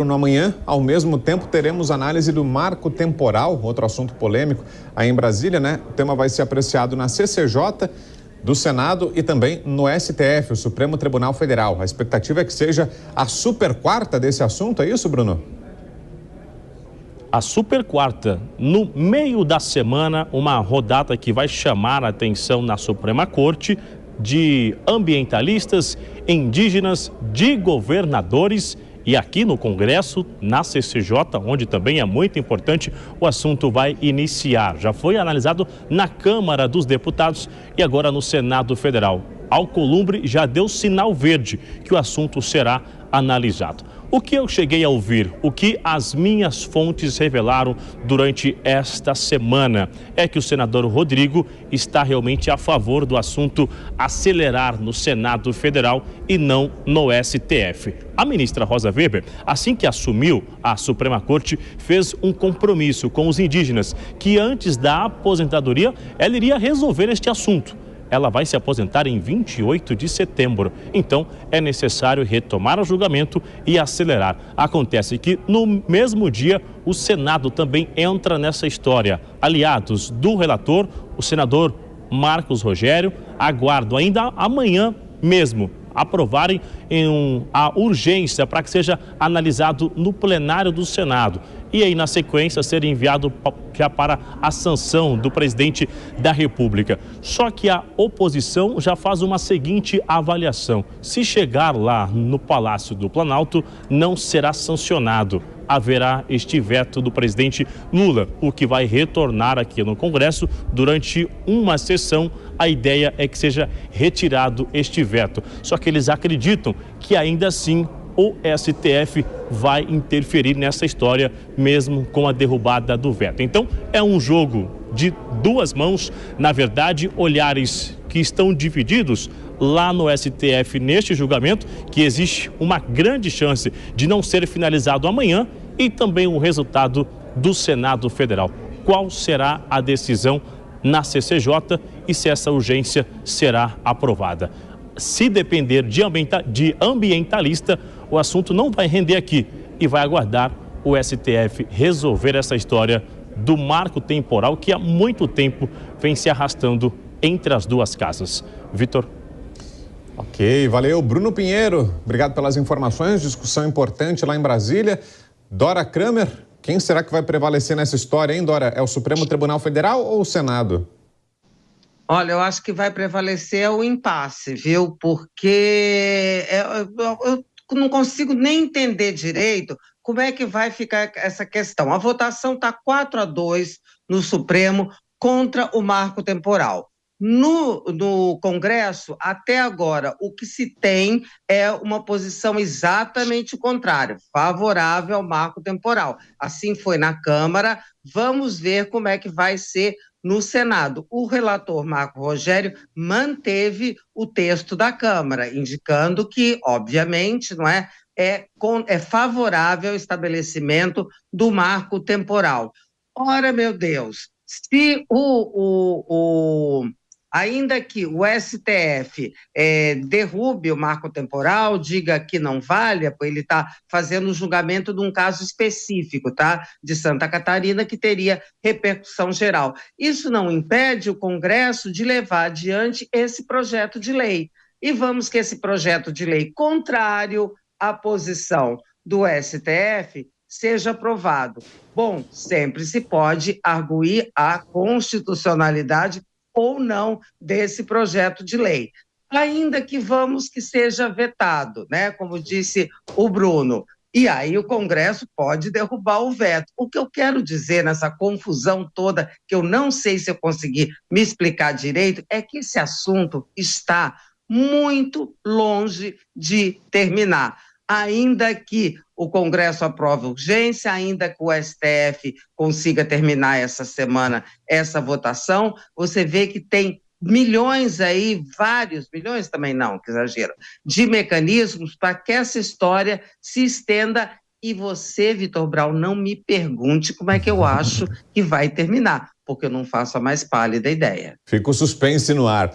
No amanhã, ao mesmo tempo, teremos análise do marco temporal, outro assunto polêmico aí em Brasília, né? O tema vai ser apreciado na CCJ do Senado e também no STF, o Supremo Tribunal Federal. A expectativa é que seja a super quarta desse assunto, é isso, Bruno? A super quarta, no meio da semana, uma rodada que vai chamar a atenção na Suprema Corte de ambientalistas, indígenas, de governadores. E aqui no Congresso, na CCJ, onde também é muito importante, o assunto vai iniciar. Já foi analisado na Câmara dos Deputados e agora no Senado Federal. Alcolumbre já deu sinal verde que o assunto será analisado. O que eu cheguei a ouvir, o que as minhas fontes revelaram durante esta semana é que o senador Rodrigo está realmente a favor do assunto acelerar no Senado Federal e não no STF. A ministra Rosa Weber, assim que assumiu a Suprema Corte, fez um compromisso com os indígenas que antes da aposentadoria ela iria resolver este assunto. Ela vai se aposentar em 28 de setembro. Então, é necessário retomar o julgamento e acelerar. Acontece que, no mesmo dia, o Senado também entra nessa história. Aliados do relator, o senador Marcos Rogério, aguardam ainda amanhã mesmo aprovarem a urgência para que seja analisado no plenário do Senado. E aí, na sequência, ser enviado já para a sanção do presidente da República. Só que a oposição já faz uma seguinte avaliação: se chegar lá no Palácio do Planalto, não será sancionado. Haverá este veto do presidente Lula, o que vai retornar aqui no Congresso durante uma sessão. A ideia é que seja retirado este veto. Só que eles acreditam que ainda assim o STF vai interferir nessa história, mesmo com a derrubada do veto. Então, é um jogo de duas mãos, na verdade, olhares que estão divididos lá no STF neste julgamento, que existe uma grande chance de não ser finalizado amanhã, e também o resultado do Senado Federal. Qual será a decisão na CCJ e se essa urgência será aprovada? Se depender de ambientalista, o assunto não vai render aqui e vai aguardar o STF resolver essa história do marco temporal que há muito tempo vem se arrastando entre as duas casas. Vitor. Ok, valeu. Bruno Pinheiro, obrigado pelas informações. Discussão importante lá em Brasília. Dora Kramer, quem será que vai prevalecer nessa história, hein, Dora? É o Supremo Tribunal Federal ou o Senado? Olha, eu acho que vai prevalecer o impasse, viu? Porque eu não consigo nem entender direito como é que vai ficar essa questão. A votação está 4-2 no Supremo contra o marco temporal. No Congresso, até agora, o que se tem é uma posição exatamente contrária, favorável ao marco temporal. Assim foi na Câmara, vamos ver como é que vai ser no Senado. O relator Marco Rogério manteve o texto da Câmara, indicando que, obviamente, não é favorável ao estabelecimento do marco temporal. Ora, meu Deus, se ainda que o STF derrube o marco temporal, diga que não vale, ele está fazendo o julgamento de um caso específico, tá? De Santa Catarina, que teria repercussão geral. Isso não impede o Congresso de levar adiante esse projeto de lei. E vamos que esse projeto de lei, contrário à posição do STF, seja aprovado. Bom, sempre se pode arguir a constitucionalidade ou não desse projeto de lei. Ainda que vamos que seja vetado, né? Como disse o Bruno. E aí o Congresso pode derrubar o veto. O que eu quero dizer nessa confusão toda, que eu não sei se eu consegui me explicar direito, é que esse assunto está muito longe de terminar. Ainda que o Congresso aprove urgência, ainda que o STF consiga terminar essa semana essa votação, você vê que tem milhões aí, vários milhões também não, que exagero, de mecanismos para que essa história se estenda. E você, Vitor Braun, não me pergunte como é que eu acho que vai terminar, porque eu não faço a mais pálida ideia. Fica o suspense no ar.